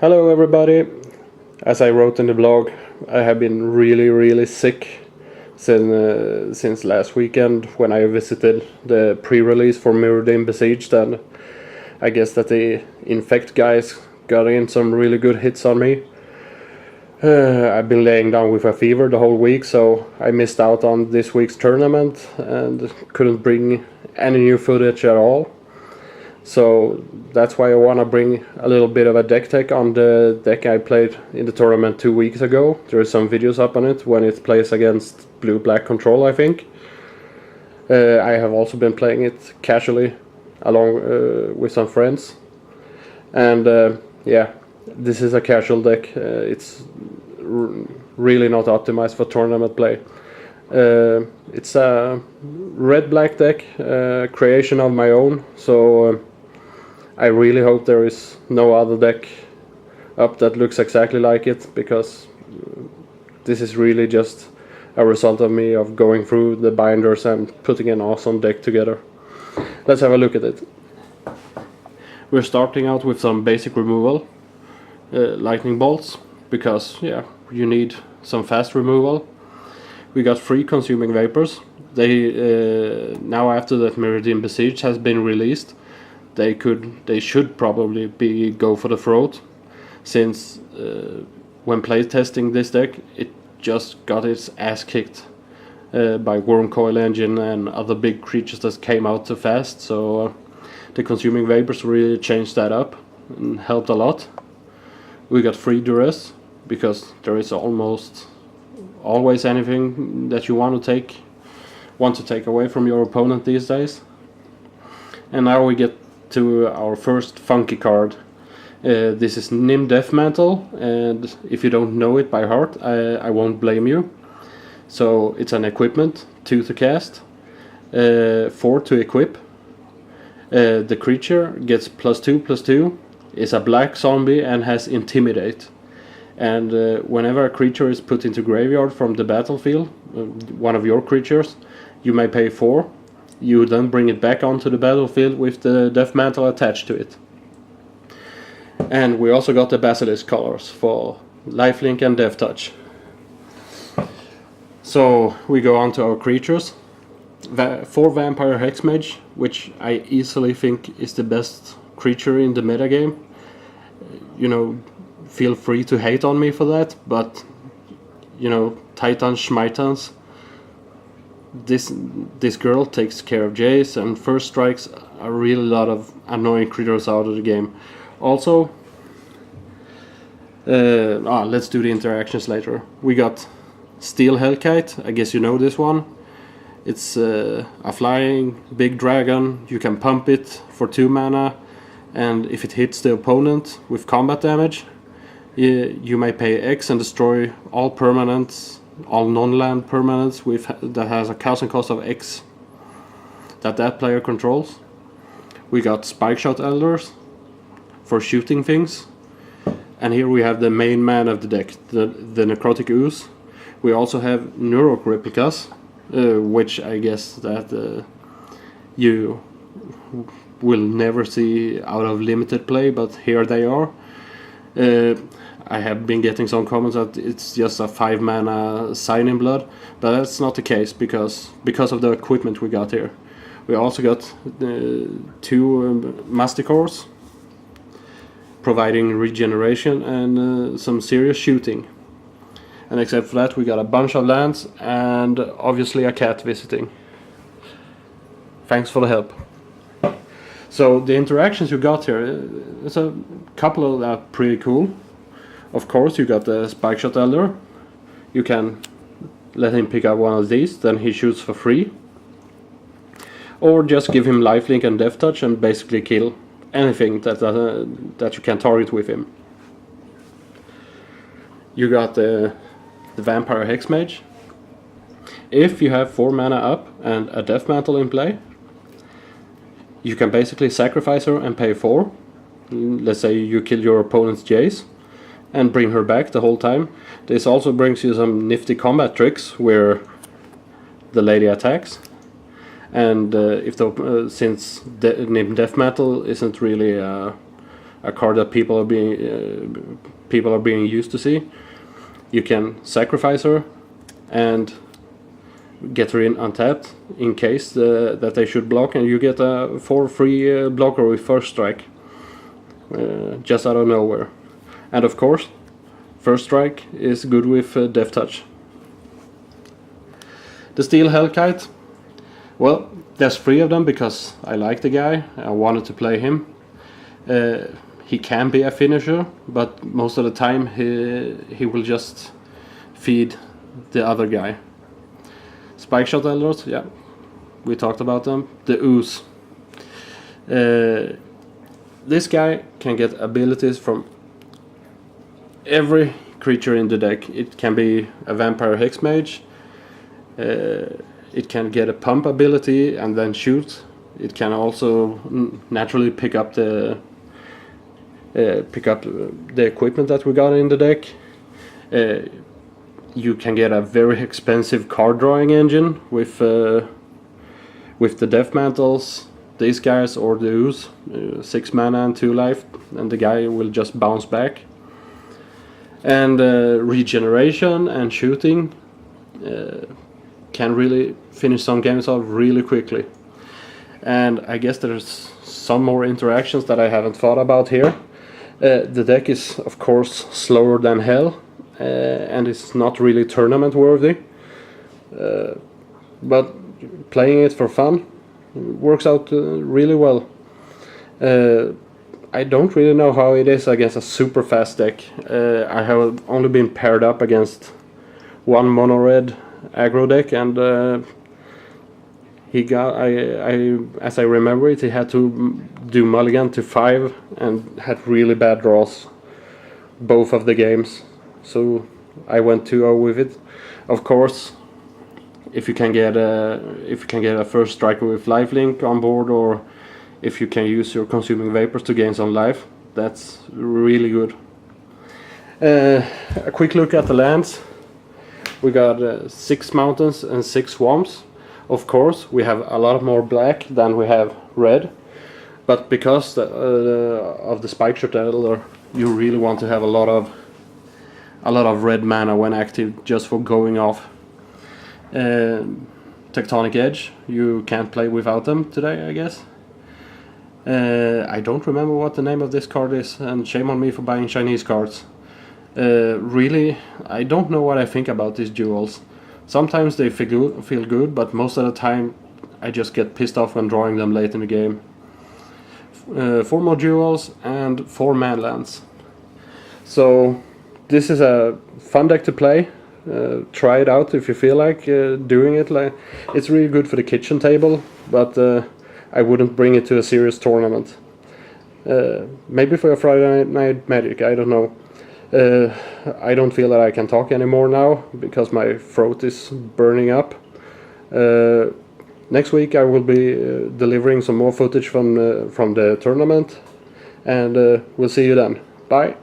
Hello everybody. As I wrote in the blog, I have been really sick since last weekend when I visited the pre-release for Mirrodin Besieged, and I guess that the Infect guys got in some really good hits on me. I've been laying down with a fever the whole week, so I missed out on this week's tournament and couldn't bring any new footage at all. So that's why I want to bring a little bit of a deck tech on the deck I played in the tournament 2 weeks ago. There are some videos up on it when it plays against blue-black control, I think. I have also been playing it casually along with some friends. And yeah, this is a casual deck. It's really not optimized for tournament play. It's a red-black deck, creation of my own, so I really hope there is no other deck up that looks exactly like it, because this is really just a result of me of going through the binders and putting an awesome deck together. Let's have a look at it. We're starting out with some basic removal, lightning bolts, because yeah, you need some fast removal. We got 3 consuming vapors. They now, after that Mirrodin Besieged has been released, they should probably go for the throat, since when playtesting this deck it just got its ass kicked by Wormcoil Engine and other big creatures that came out too fast. So the consuming vapors really changed that up and helped a lot. We got 3 duress, because there is almost always anything that you want to take away from your opponent these days. And now we get to our first funky card. This is Nim Deathmantle, and if you don't know it by heart, I won't blame you. So it's an equipment, 2 to cast, 4 to equip. The creature gets +2/+2, is a black zombie and has Intimidate. And whenever a creature is put into graveyard from the battlefield, one of your creatures, you may pay 4. You then bring it back onto the battlefield with the Death Mantle attached to it. And we also got the Basilisk colors for Lifelink and Death Touch. So we go on to our creatures. 4 Vampire Hexmage, which I easily think is the best creature in the metagame. You know, feel free to hate on me for that, but you know, Titans, Schmitans, this girl takes care of Jace, and first strikes a really lot of annoying critters out of the game. Also, let's do the interactions later. We got Steel Hellkite, I guess you know this one. It's a flying big dragon. You can pump it for 2 mana, and if it hits the opponent with combat damage, you may pay X and destroy all permanents, all non-land permanents that has a casting cost of X that player controls. We got Spike Shot Elders for shooting things, and here we have the main man of the deck, the Necrotic Ooze. We also have Nurok Replicas, which I guess that you will never see out of limited play, but here they are. I have been getting some comments that it's just a 5 mana Sign in Blood, but that's not the case, because of the equipment we got here. We also got 2 Masticores, providing regeneration and some serious shooting. And except for that, we got a bunch of lands and obviously a cat visiting. Thanks for the help. So the interactions you got here, there's a couple of that pretty cool. Of course, you got the Spike Shot Elder. You can let him pick up one of these, then he shoots for free. Or just give him Lifelink and Death Touch and basically kill anything that you can target with him. You got the Vampire Hexmage. If you have 4 mana up and a Death Mantle in play, you can basically sacrifice her and pay 4. Let's say you kill your opponent's Jace and bring her back the whole time. This also brings you some nifty combat tricks where the lady attacks, and if since Death Metal isn't really a a card that people are being used to see, you can sacrifice her and get her in untapped in case that they should block, and you get a 4 free blocker with first strike, just out of nowhere. And of course, first strike is good with Death Touch. The Steel Hellkite, well, there's 3 of them because I like the guy, I wanted to play him. He can be a finisher, but most of the time he will just feed the other guy. Spike Shot Eldars, yeah, we talked about them. The Ooze. This guy can get abilities from every creature in the deck. It can be a Vampire Hex Mage. It can get a pump ability and then shoot. It can also naturally pick up the equipment that we got in the deck. You can get a very expensive card drawing engine with the Death Mantles, these guys, or the Ooze, 6 mana and 2 life, and the guy will just bounce back. And regeneration and shooting can really finish some games off really quickly. And I guess there's some more interactions that I haven't thought about here. The deck is of course slower than hell, and it's not really tournament worthy, but playing it for fun works out really well. I don't really know how it is against a super fast deck. I have only been paired up against one mono red aggro deck, and he got, as I remember it, he had to do mulligan to 5 and had really bad draws both of the games. So I went 2-0 with it. Of course, if you can get a first striker with lifelink on board, or if you can use your consuming vapors to gain some life, that's really good. A quick look at the lands. We got 6 mountains and 6 swamps. Of course, we have a lot more black than we have red, but because of the Spike Shot Elder, you really want to have a lot of red mana when active, just for going off. Tectonic Edge, you can't play without them today, I guess. I don't remember what the name of this card is, and shame on me for buying Chinese cards. Really, I don't know what I think about these duels. Sometimes they feel good, but most of the time I just get pissed off when drawing them late in the game. 4 more duels and 4 manlands. So this is a fun deck to play. Try it out if you feel like doing it. It's really good for the kitchen table, but I wouldn't bring it to a serious tournament. Maybe for a Friday night Magic, I don't know. I don't feel that I can talk anymore now because my throat is burning up. Next week I will be delivering some more footage from the tournament, and we'll see you then. Bye.